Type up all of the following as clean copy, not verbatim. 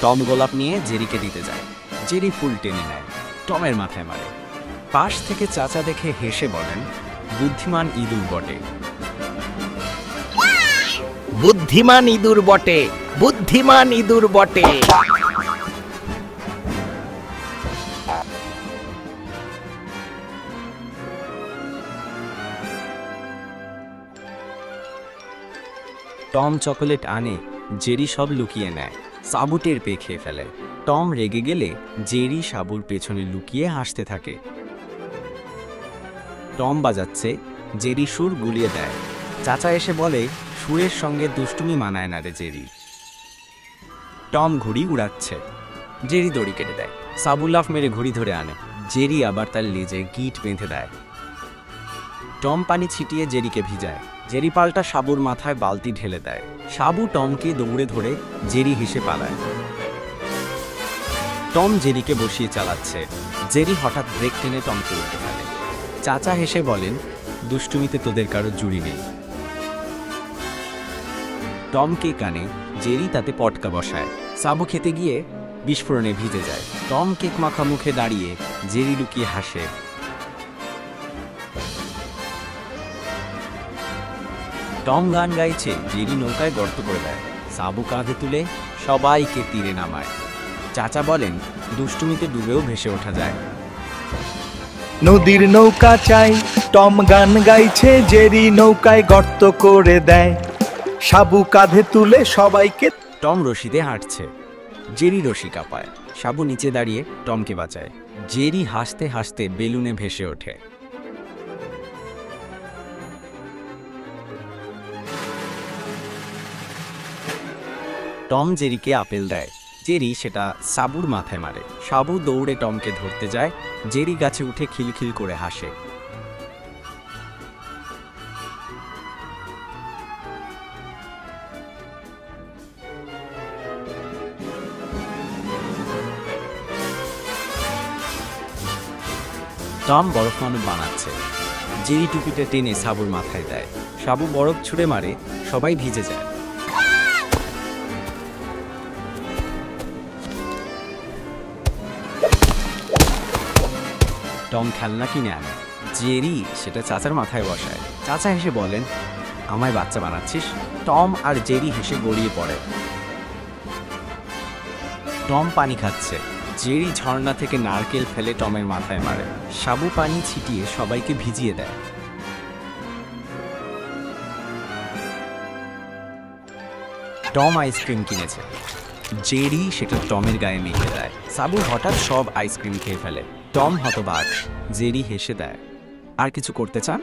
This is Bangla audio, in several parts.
টম গোলাপ নিয়ে জেরিকে দিতে যায়। জেরি ফুল টেনে নেয়, টমের মাথায় মারে। পাশ থেকে চাচা দেখে হেসে বলেন, বুদ্ধিমান ইঁদুর বটে। বুদ্ধিমান ইঁদুর বটে, বুদ্ধিমান ইঁদুর বটে। টম চকোলেট আনে, জেরি সব লুকিয়ে নেয়। সাবু টের পেয়ে খেয়ে ফেলে। টম রেগে গেলে জেরি সাবুর পেছনে লুকিয়ে হাসতে থাকে। টম বাজাচ্ছে, জেরি সুর গুলিয়ে দেয়। চাচা এসে বলে, সুরের সঙ্গে দুষ্টুমি মানায় না রে জেরি। টম ঘুড়ি উড়াচ্ছে, জেরি দড়ি কেটে দেয়। সাবু লাফ মেরে ঘুড়ি ধরে আনে, জেরি আবার তার লেজে গিট বেঁধে দেয়। টম পানি ছিটিয়ে জেরিকে ভিজায়। জেরি পাল্টা সাবুর মাথায় বালতি ঢেলে দেয়। সাবু টমকে দৌড়ে ধরে, জেরি হেসে পালায়। টম জেরিকে বসিয়ে চালাচ্ছে, জেরি হঠাৎ ব্রেক টেনে টমকে উঠে ফেলে। চাচা হেসে বলেন, দুষ্টুমিতে তোদের কারো জুড়ি নেই। টমকে কানে, জেরি তাতে পটকা বসায়। সাবু খেতে গিয়ে বিস্ফোরণে ভিজে যায়। টম কেক মাখা মুখে দাঁড়িয়ে, জেরি লুকিয়ে হাসে। টম গান গাইছে, জেরি নৌকায় গর্ত করে দেয়। সাবু কাঁধে তুলে সবাইকে তীরে নামায়। চাচা বলেন, দুষ্টুমিতে ডুবেও ভেসে ওঠা যায়। নদীর নৌকা চাই, টম গান গাইছে, জেরি নৌকায় গর্ত করে দেয়। সাবু কাঁধে তুলে সবাইকে। টম রশিতে হাঁটছে, জেরি রশি কাঁপায়। সাবু নিচে দাঁড়িয়ে টমকে বাঁচায়। জেরি হাসতে হাসতে বেলুনে ভেসে ওঠে। টম জেরিকে আপেল দেয়, জেরি সেটা সাবুর মাথায় মারে। সাবু দৌড়ে টমকে ধরতে যায়, জেরি গাছে উঠে খিলখিল করে হাসে। টম বরফ মানব বানাচ্ছে, জেরি টুপিটা টেনে সাবুর মাথায় দেয়। সাবু বরফ ছুঁড়ে মারে, সবাই ভিজে যায়। টম খেলনা কিনে আনে, জেরি সেটা চাচার মাথায় বসায়। চাচা হেসে বলেন, আমায় বাচ্চা বানাচ্ছিস? টম আর জেরি হেসে গড়িয়ে পড়ে। টম পানি খাচ্ছে, জেরি ঝর্ণা থেকে নারকেল ফেলে টমের মাথায় মারে। সাবু পানি ছিটিয়ে সবাইকে ভিজিয়ে দেয়। টম আইসক্রিম কিনেছে, জেরি সেটা টমের গায়ে মেখে দেয়। সাবু হঠাৎ সব আইসক্রিম খেয়ে ফেলে। টম হতবাক, জেরি হেসে দেয়। আর কিছু করতে চান?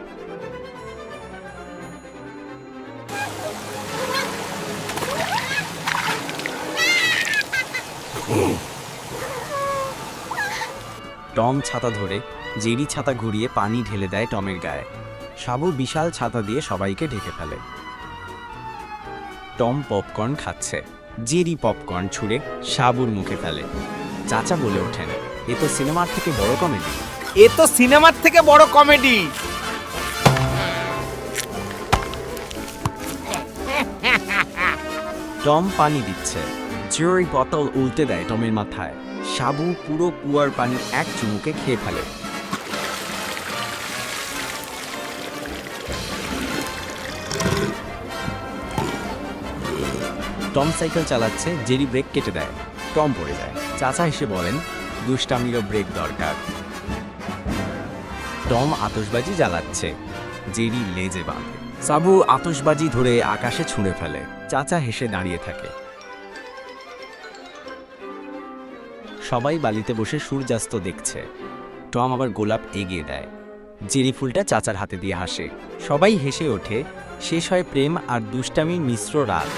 টম ছাতা ধরে, জেরি ছাতা ঘুরিয়ে পানি ঢেলে দেয় টমের গায়ে। সাবু বিশাল ছাতা দিয়ে সবাইকে ঢেকে ফেলে। টম পপকর্ন খাচ্ছে, জেরি পপকর্ন ছুঁড়ে সাবুর মুখে ফেলে। চাচা বলে ওঠেন, এ তো সিনেমার থেকে বড় কমেডি। এ তো সিনেমার থেকে বড় কমেডি। টম পানি দিচ্ছে, জেরি বোতল উল্টে দেয় টমের মাথায়। সাবু পুরো কুয়ার পানি এক চুমুকে খেয়ে ফেলে। টম সাইকেল চালাচ্ছে, জেরি ব্রেক কেটে দেয়। টম পড়ে যায়। চাচা এসে বলেন, দুষ্টামিরও ব্রেক দরকার। টম আতশবাজি জ্বালাচ্ছে, জেরি লেজে বাঁধে। সাবু আতশবাজি ধরে আকাশে ছুঁড়ে ফেলে। চাচা হেসে দাঁড়িয়ে থাকে। সবাই বালিতে বসে সূর্যাস্ত দেখছে। টম আবার গোলাপ এগিয়ে দেয়, জেরি ফুলটা চাচার হাতে দিয়ে হাসে। সবাই হেসে ওঠে। শেষ হয় প্রেম আর দুষ্টামির মিশ্র রাত।